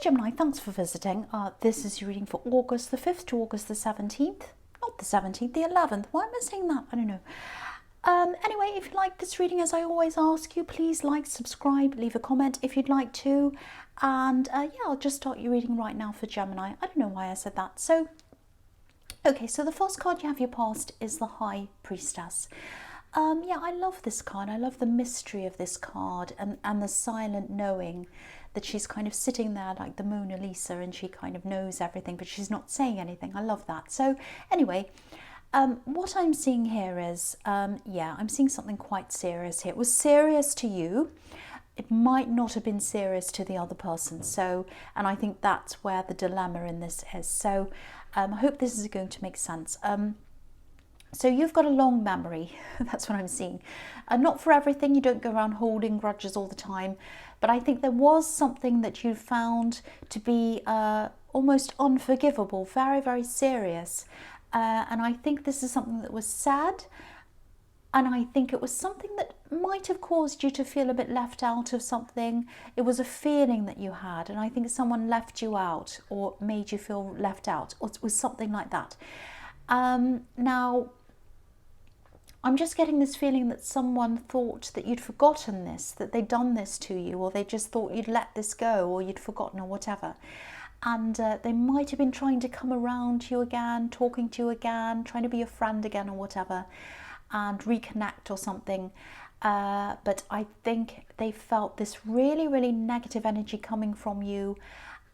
Gemini, thanks for visiting. This is your reading for August the 5th to August the 17th. Not the 17th, the 11th. Why am I saying that? I don't know. Anyway, if you like this reading, as I always ask you, please like, subscribe, leave a comment if you'd like to. And yeah, I'll just start your reading right now for Gemini. I don't know why I said that. So, okay, so the first card you have your past is the High Priestess. Yeah, I love this card. I love the mystery of this card and the silent knowing that she's kind of sitting there like the Mona Lisa and she kind of knows everything, but she's not saying anything. I love that. So anyway, what I'm seeing here is, yeah, I'm seeing something quite serious here. It was serious to you. It might not have been serious to the other person. So, and I think that's where the dilemma in this is. So I hope this is going to make sense. So you've got a long memory, that's what I'm seeing. Not for everything, you don't go around holding grudges all the time, but I think there was something that you found to be almost unforgivable, very, very serious. And I think this is something that was sad, and I think it was something that might have caused you to feel a bit left out of something. It was a feeling that you had, and I think someone left you out or made you feel left out, or it was something like that. Now, I'm just getting this feeling that someone thought that you'd forgotten this, that they'd done this to you, or they just thought you'd let this go, or you'd forgotten, or whatever. And they might have been trying to come around to you again, talking to you again, trying to be your friend again, or whatever, and reconnect or something. But I think they felt this really, really negative energy coming from you.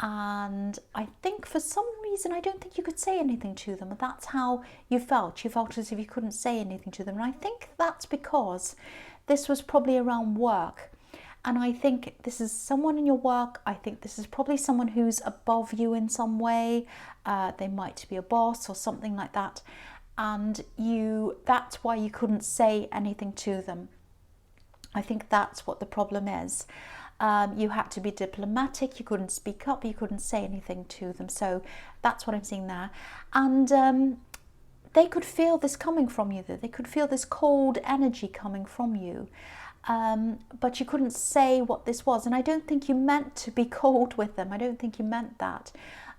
And I think for some reason, I don't think you could say anything to them. That's how you felt. You felt as if you couldn't say anything to them. And I think that's because this was probably around work. And I think this is someone in your work. I think this is probably someone who's above you in some way. They might be a boss or something like that. And that's why you couldn't say anything to them. I think that's what the problem is. You had to be diplomatic, you couldn't speak up, you couldn't say anything to them. So that's what I'm seeing there. And they could feel this coming from you, they could feel this cold energy coming from you. But you couldn't say what this was. And I don't think you meant to be cold with them. I don't think you meant that.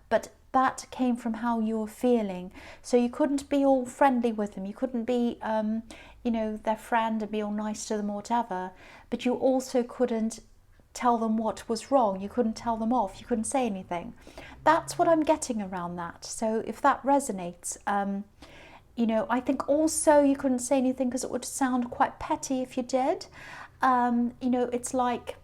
But that came from how you were feeling. So you couldn't be all friendly with them. You couldn't be, you know, their friend and be all nice to them or whatever. But you also couldn't tell them what was wrong. You couldn't tell them off. You couldn't say anything. That's what I'm getting around that. So if that resonates, you know, I think also you couldn't say anything because it would sound quite petty if you did. You know, it's like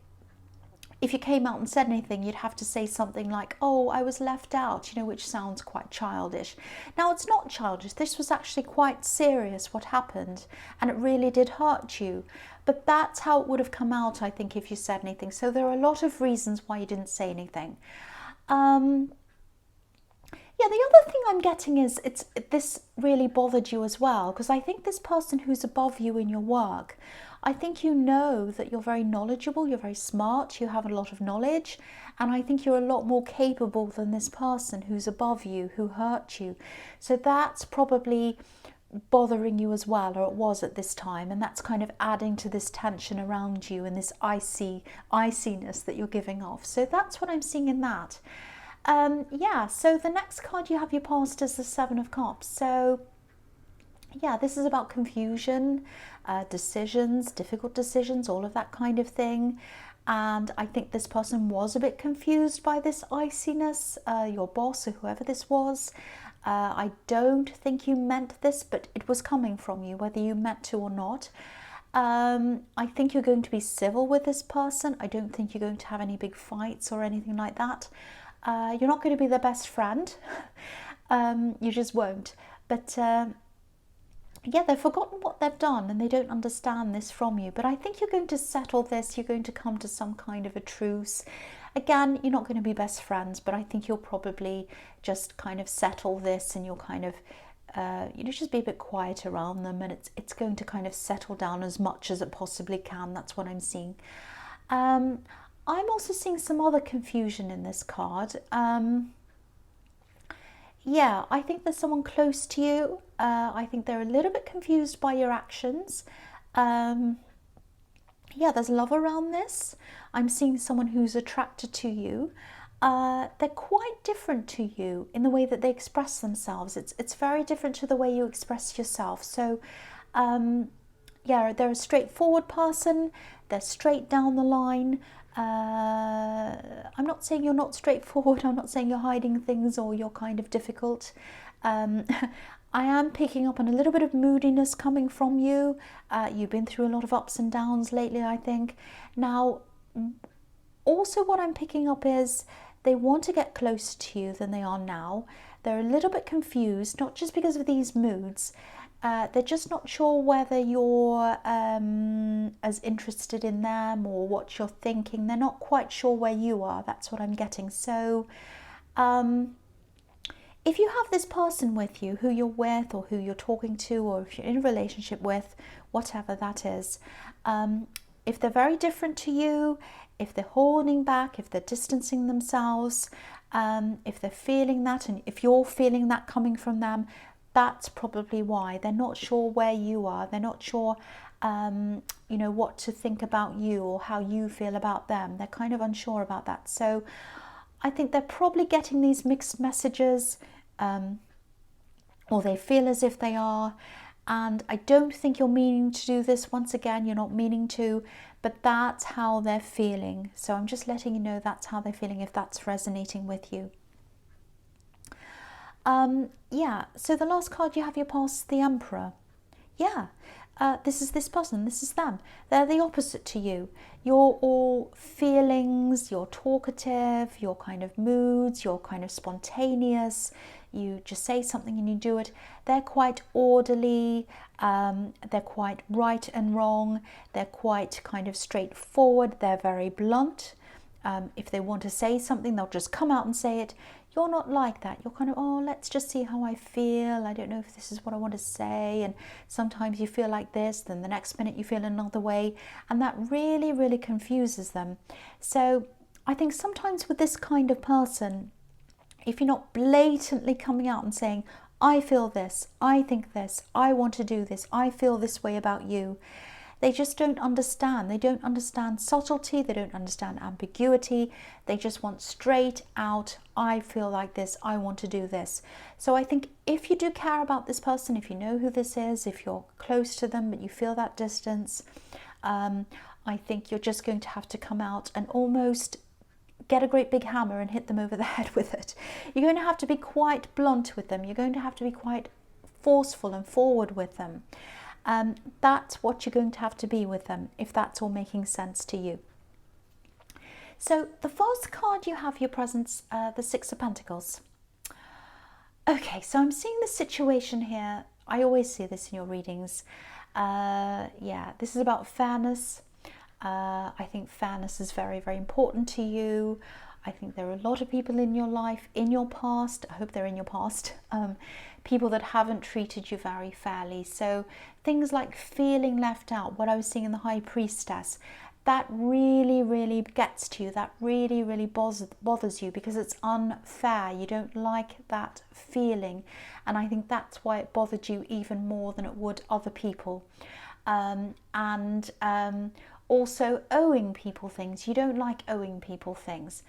if you came out and said anything, you'd have to say something like, oh, I was left out, you know, which sounds quite childish. Now, it's not childish. This was actually quite serious, what happened, and it really did hurt you. But that's how it would have come out, I think, if you said anything. So there are a lot of reasons why you didn't say anything. Yeah, the other thing I'm getting is this really bothered you as well, because I think this person who's above you in your work, I think you know that you're very knowledgeable, you're very smart, you have a lot of knowledge, and I think you're a lot more capable than this person who's above you, who hurt you. So that's probably bothering you as well, or it was at this time, and that's kind of adding to this tension around you and this iciness that you're giving off. So that's what I'm seeing in that. Yeah, so the next card you have your past is the Seven of Cups. So yeah, this is about confusion, decisions, difficult decisions, all of that kind of thing. And I think this person was a bit confused by this iciness, your boss or whoever this was. I don't think you meant this, but it was coming from you, whether you meant to or not. I think you're going to be civil with this person. I don't think you're going to have any big fights or anything like that. You're not going to be their best friend. You just won't. But yeah, they've forgotten what they've done and they don't understand this from you. But I think you're going to settle this. You're going to come to some kind of a truce. Again, you're not going to be best friends, but I think you'll probably just kind of settle this, and you'll kind of, you know, just be a bit quiet around them, and it's going to kind of settle down as much as it possibly can. That's what I'm seeing. I'm also seeing some other confusion in this card. Yeah, I think there's someone close to you. I think they're a little bit confused by your actions. Yeah, there's love around this. I'm seeing someone who's attracted to you. they're quite different to you in the way that they express themselves. It's very different to the way you express yourself. So yeah, they're a straightforward person. They're straight down the line. I'm not saying you're not straightforward. I'm not saying you're hiding things or you're kind of difficult. I am picking up on a little bit of moodiness coming from you. You've been through a lot of ups and downs lately, I think. Now, also what I'm picking up is they want to get closer to you than they are now. They're a little bit confused, not just because of these moods. They're just not sure whether you're as interested in them or what you're thinking. They're not quite sure where you are. That's what I'm getting. So if you have this person with you who you're with or who you're talking to, or if you're in a relationship with, whatever that is, if they're very different to you, if they're holding back, if they're distancing themselves, if they're feeling that, and if you're feeling that coming from them, that's probably why. They're not sure where you are. They're not sure, you know, what to think about you or how you feel about them. They're kind of unsure about that. So I think they're probably getting these mixed messages, or they feel as if they are. And I don't think you're meaning to do this. Once again, you're not meaning to, but that's how they're feeling. So I'm just letting you know that's how they're feeling, if that's resonating with you. Yeah, so the last card you have your past, the Emperor. Yeah, this is this person, this is them. They're the opposite to you. You're all feelings, you're talkative, you're kind of moods, you're kind of spontaneous. You just say something and you do it. They're quite orderly, they're quite right and wrong, they're quite kind of straightforward, they're very blunt. If they want to say something, they'll just come out and say it. You're not like that. You're kind of, oh, let's just see how I feel. I don't know if this is what I want to say. And sometimes you feel like this, then the next minute you feel another way. And that really, really confuses them. So I think sometimes with this kind of person, if you're not blatantly coming out and saying, I feel this, I think this, I want to do this, I feel this way about you, they just don't understand. They don't understand subtlety. They don't understand ambiguity. They just want straight out, I feel like this, I want to do this. So I think if you do care about this person, if you know who this is, if you're close to them but you feel that distance, I think you're just going to have to come out and almost get a great big hammer and hit them over the head with it. You're going to have to be quite blunt with them. You're going to have to be quite forceful and forward with them. That's what you're going to have to be with them, if that's all making sense to you. So the first card you have your presence, the Six of Pentacles. Okay, so I'm seeing the situation here. I always see this in your readings. Yeah, this is about fairness. I think fairness is very, very important to you. I think there are a lot of people in your life, in your past, I hope they're in your past, people that haven't treated you very fairly. So things like feeling left out, what I was seeing in the High Priestess, that really, really gets to you. That really, really bothers you because it's unfair. You don't like that feeling. And I think that's why it bothered you even more than it would other people. Also owing people things. You don't like owing people things.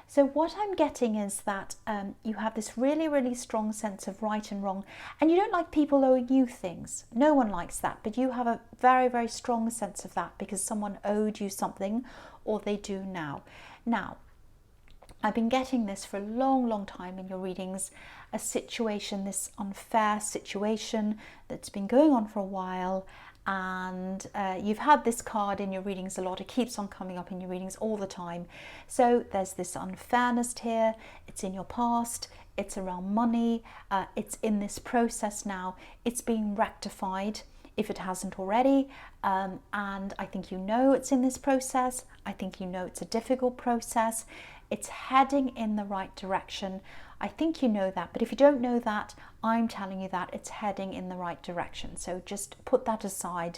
So what I'm getting is that you have this really, really strong sense of right and wrong, and you don't like people owing you things. No one likes that, but you have a very, very strong sense of that because someone owed you something, or they do now. Now, I've been getting this for a long, long time in your readings, a situation, this unfair situation that's been going on for a while. And you've had this card in your readings a lot. It keeps on coming up in your readings all the time. So there's this unfairness here. It's in your past. It's around money. It's in this process now. It's being rectified if it hasn't already. And I think you know it's in this process. I think you know it's a difficult process. It's heading in the right direction. I think you know that, but if you don't know that, I'm telling you that it's heading in the right direction. So just put that aside.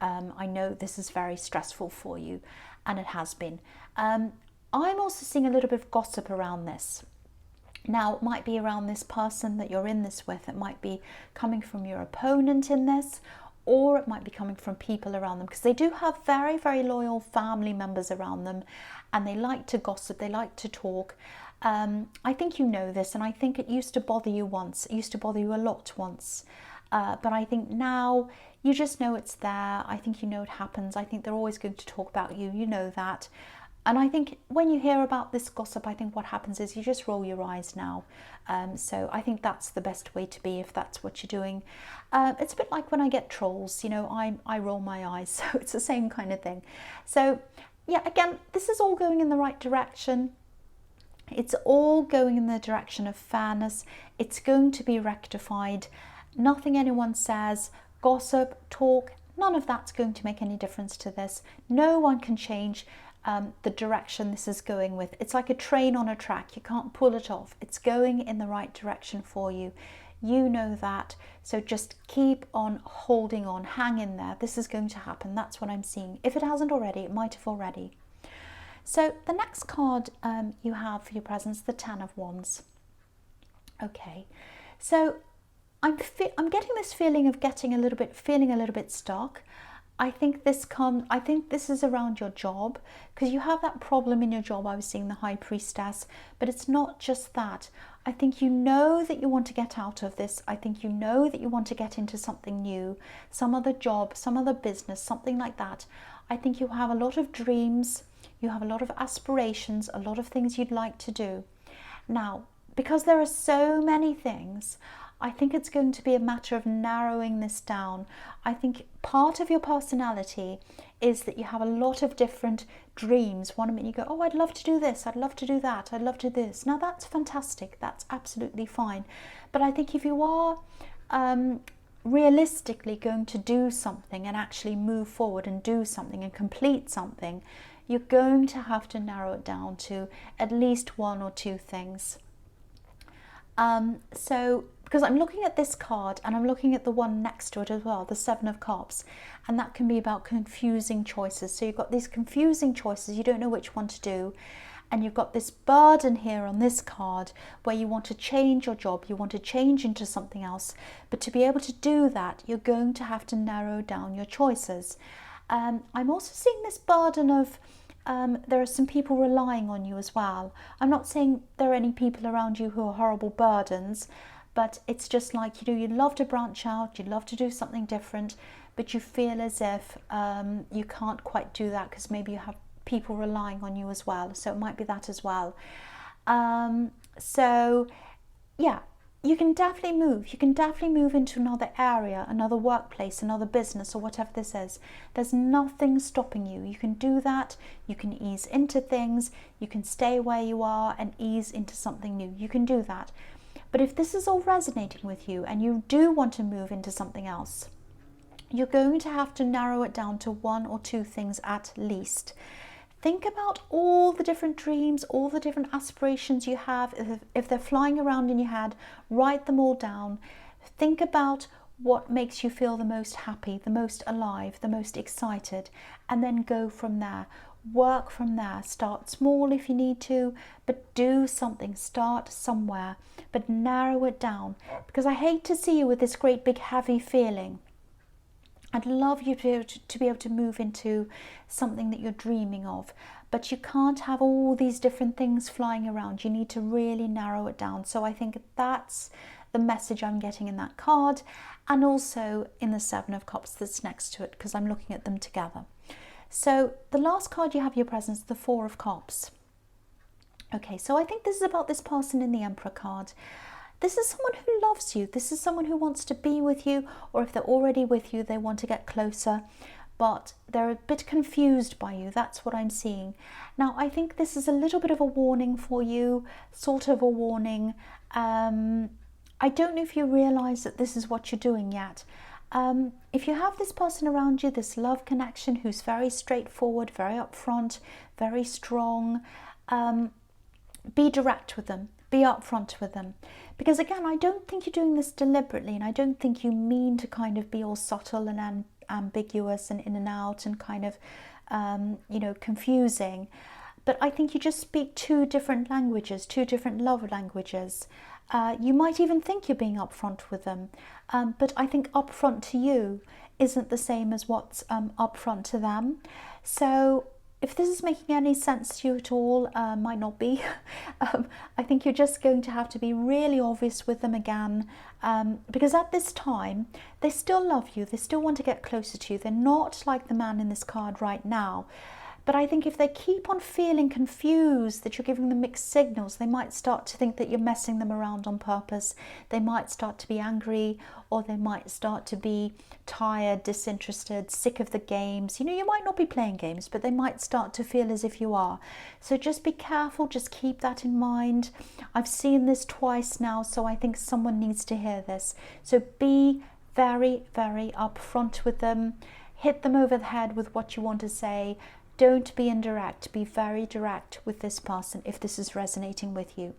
I know this is very stressful for you, and it has been. I'm also seeing a little bit of gossip around this. Now, it might be around this person that you're in this with. It might be coming from your opponent in this, or it might be coming from people around them, because they do have very, very loyal family members around them, and they like to gossip, they like to talk. I think you know this, and I think it used to bother you once. It used to bother you a lot once. But I think now you just know it's there. I think you know it happens. I think they're always going to talk about you. You know that. And I think when you hear about this gossip, I think what happens is you just roll your eyes now. So I think that's the best way to be if that's what you're doing. It's a bit like when I get trolls, you know, I roll my eyes. So it's the same kind of thing. So yeah, again, this is all going in the right direction. It's all going in the direction of fairness. It's going to be rectified. Nothing anyone says, gossip, talk, none of that's going to make any difference to this. No one can change the direction this is going with. It's like a train on a track. You can't pull it off. It's going in the right direction for you. You know that. So just keep on holding on. Hang in there. This is going to happen. That's what I'm seeing. If it hasn't already, it might have already. So the next card you have for your presents, the Ten of Wands. Okay. So I'm getting this feeling of feeling a little bit stuck. I think this is around your job, because you have that problem in your job. I was seeing the High Priestess, but it's not just that. I think you know that you want to get out of this. I think you know that you want to get into something new, some other job, some other business, something like that. I think you have a lot of dreams, you have a lot of aspirations, a lot of things you'd like to do. Now, because there are so many things, I think it's going to be a matter of narrowing this down. I think part of your personality is that you have a lot of different dreams. One minute you go, oh, I'd love to do this, I'd love to do that, I'd love to do this. Now that's fantastic, that's absolutely fine. But I think if you are realistically going to do something and actually move forward and do something and complete something, you're going to have to narrow it down to at least one or two things. Because I'm looking at this card and I'm looking at the one next to it as well, the Seven of Cups, and that can be about confusing choices. So you've got these confusing choices, you don't know which one to do, and you've got this burden here on this card where you want to change your job, you want to change into something else, but to be able to do that, you're going to have to narrow down your choices. I'm also seeing this burden of there are some people relying on you as well. I'm not saying there are any people around you who are horrible burdens, but it's just like, you know, you'd love to branch out, you'd love to do something different, but you feel as if you can't quite do that because maybe you have people relying on you as well. So it might be that as well. So yeah, you can definitely move. You can definitely move into another area, another workplace, another business, or whatever this is. There's nothing stopping you. You can do that. You can ease into things. You can stay where you are and ease into something new. You can do that. But if this is all resonating with you and you do want to move into something else, you're going to have to narrow it down to one or two things at least. Think about all the different dreams, all the different aspirations you have. If they're flying around in your head, write them all down. Think about what makes you feel the most happy, the most alive, the most excited, and then go from there. Work from there. Start small if you need to, but do something. Start somewhere, but narrow it down, because I hate to see you with this great big heavy feeling. I'd love you to be able to move into something that you're dreaming of, but you can't have all these different things flying around. You need to really narrow it down. So I think that's the message I'm getting in that card, and also in the Seven of Cups that's next to it, because I'm looking at them together. So the last card you have your presence, the Four of Cups. Okay, so I think this is about this person in the Emperor card. This is someone who loves you. This is someone who wants to be with you, or if they're already with you, they want to get closer, but they're a bit confused by you. That's what I'm seeing. Now, I think this is a little bit of a warning for you, sort of a warning. I don't know if you realize that this is what you're doing yet. If you have this person around you, this love connection who's very straightforward, very upfront, very strong, be direct with them. Be upfront with them, because again, I don't think you're doing this deliberately, and I don't think you mean to kind of be all subtle and ambiguous and in and out and kind of confusing, but I think you just speak two different languages, two different love languages. You might even think you're being upfront with them, but I think upfront to you isn't the same as what's up front to them. So if this is making any sense to you at all, might not be. I think you're just going to have to be really obvious with them again, because at this time, they still love you. They still want to get closer to you. They're not like the man in this card right now. But I think if they keep on feeling confused, that you're giving them mixed signals, they might start to think that you're messing them around on purpose. They might start to be angry, or they might start to be tired, disinterested, sick of the games. You know, you might not be playing games, but they might start to feel as if you are. So just be careful, just keep that in mind. I've seen this twice now, so I think someone needs to hear this. So be very, very upfront with them. Hit them over the head with what you want to say. Don't be indirect, be very direct with this person if this is resonating with you.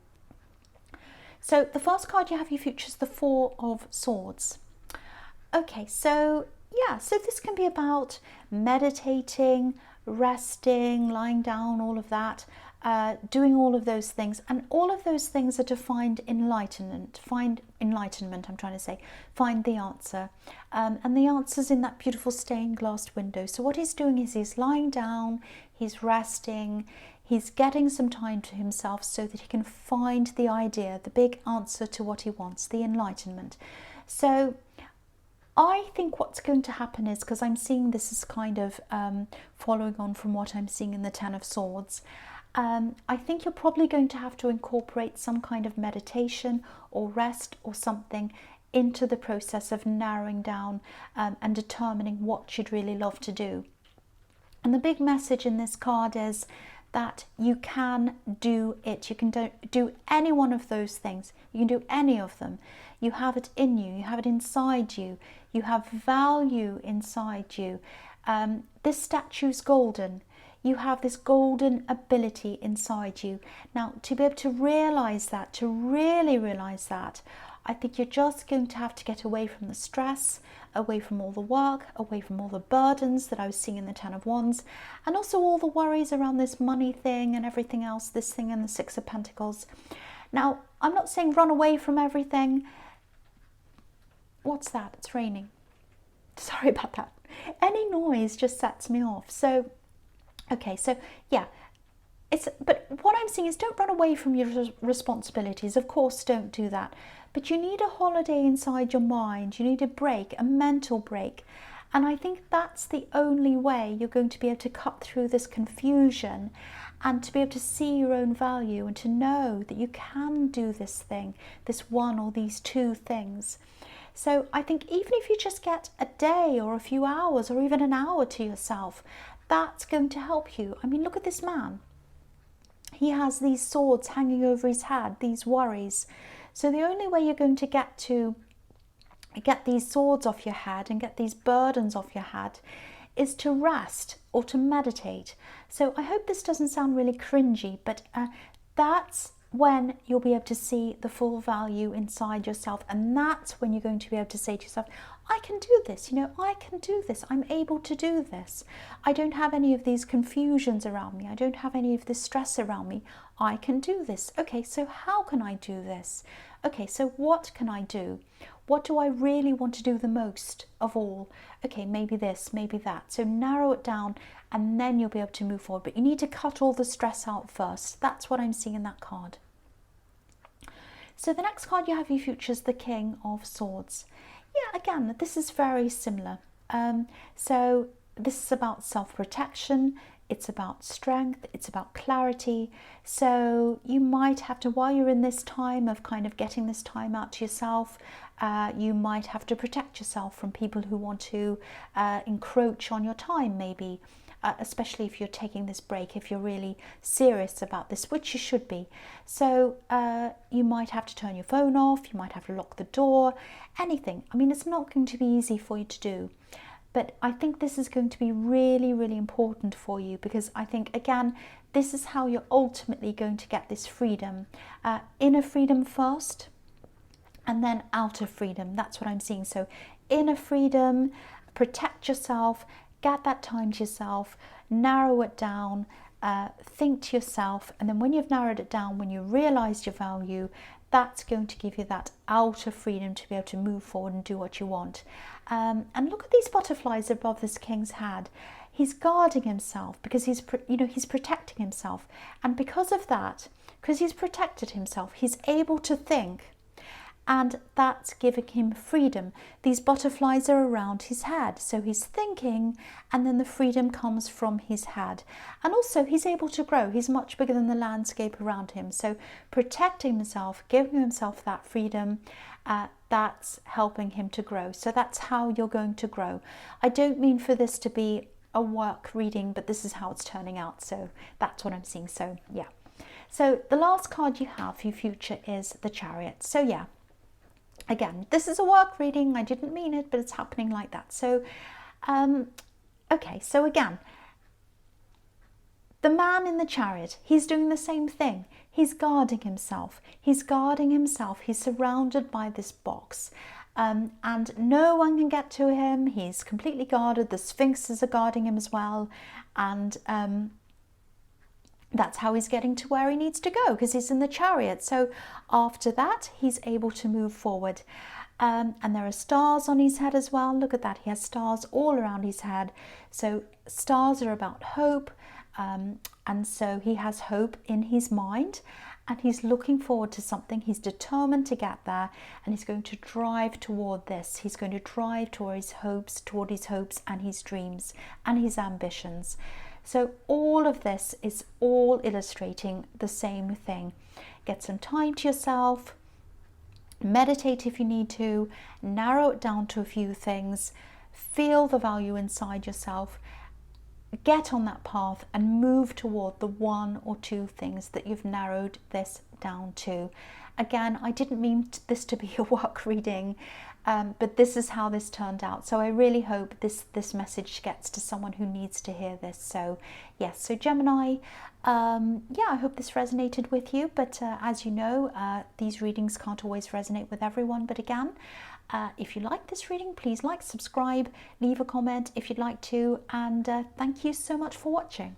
So the first card you have, your future, is the Four of Swords. Okay, so yeah, so this can be about meditating, resting, lying down, all of that, doing all of those things. And all of those things are to find enlightenment, find the answer. And the answer's in that beautiful stained glass window. So what he's doing is he's lying down, he's resting, he's getting some time to himself so that he can find the idea, the big answer to what he wants, the enlightenment. So I think what's going to happen is, because I'm seeing this as kind of following on from what I'm seeing in the Ten of Swords, I think you're probably going to have to incorporate some kind of meditation or rest or something into the process of narrowing down and determining what you'd really love to do. And the big message in this card is that you can do it. You can do any one of those things. You can do any of them. You have it in you. You have it inside you. You have value inside you. This statue's golden. You have this golden ability inside you. Now, to be able to realize that, to really realize that, I think you're just going to have to get away from the stress, away from all the work, away from all the burdens that I was seeing in the Ten of Wands, and also all the worries around this money thing and everything else, this thing and the Six of Pentacles. Now, I'm not saying run away from everything. What's that? It's raining. Sorry about that. Any noise just sets me off. So, okay, so yeah, but what I'm saying is don't run away from your responsibilities. Of course, don't do that. But you need a holiday inside your mind. You need a break, a mental break. And I think that's the only way you're going to be able to cut through this confusion and to be able to see your own value and to know that you can do this thing, this one or these two things. So I think even if you just get a day or a few hours or even an hour to yourself, that's going to help you. I mean, look at this man. He has these swords hanging over his head, these worries. So the only way you're going to get these swords off your head and get these burdens off your head is to rest or to meditate. So I hope this doesn't sound really cringy, but that's when you'll be able to see the full value inside yourself. And that's when you're going to be able to say to yourself, I can do this, I can do this, I'm able to do this. I don't have any of these confusions around me. I don't have any of this stress around me. I can do this. Okay, so how can I do this? Okay, so what can I do? What do I really want to do the most of all? Okay, maybe this, maybe that. So narrow it down and then you'll be able to move forward. But you need to cut all the stress out first. That's what I'm seeing in that card. So the next card you have, your future, is the King of Swords. Yeah, again, this is very similar. So this is about self-protection. It's about strength. It's about clarity. So you might have to, while you're in this time of kind of getting this time out to yourself, you might have to protect yourself from people who want to encroach on your time, maybe. Especially if you're taking this break, if you're really serious about this, which you should be. So you might have to turn your phone off, you might have to lock the door, anything. I mean, it's not going to be easy for you to do. But I think this is going to be really, really important for you, because I think, again, this is how you're ultimately going to get this freedom. Inner freedom first, and then outer freedom. That's what I'm seeing. So inner freedom, protect yourself, get that time to yourself, narrow it down, think to yourself, and then when you've narrowed it down, when you realised your value, that's going to give you that outer freedom to be able to move forward and do what you want. And look at these butterflies above this king's head. He's guarding himself because he's protecting himself, and because of that, because he's protected himself, he's able to think, and that's giving him freedom. These butterflies are around his head, so he's thinking, and then the freedom comes from his head. And also he's able to grow. He's much bigger than the landscape around him, so protecting himself, giving himself that freedom, that's helping him to grow. So that's how you're going to grow. I don't mean for this to be a work reading, but this is how it's turning out, so that's what I'm seeing. So yeah, so the last card you have for your future is the Chariot. So yeah, again, this is a work reading. I didn't mean it, but it's happening like that. So okay, so again, the man in the chariot, he's doing the same thing. He's guarding himself. He's guarding himself. He's surrounded by this box. And no one can get to him. He's completely guarded. The sphinxes are guarding him as well. And that's how he's getting to where he needs to go, because he's in the chariot. So after that, he's able to move forward. And there are stars on his head as well. Look at that. He has stars all around his head. So stars are about hope. And so he has hope in his mind, and he's looking forward to something. He's determined to get there, and he's going to drive toward this. He's going to drive toward his hopes and his dreams and his ambitions. So all of this is all illustrating the same thing. Get some time to yourself, meditate if you need to, narrow it down to a few things, feel the value inside yourself, get on that path and move toward the one or two things that you've narrowed this down to. Again, I didn't mean this to be a work reading, but this is how this turned out. So I really hope this message gets to someone who needs to hear this. So yes, so Gemini, yeah, I hope this resonated with you. But as you know, these readings can't always resonate with everyone. But again, if you like this reading, please like, subscribe, leave a comment if you'd like to, and thank you so much for watching.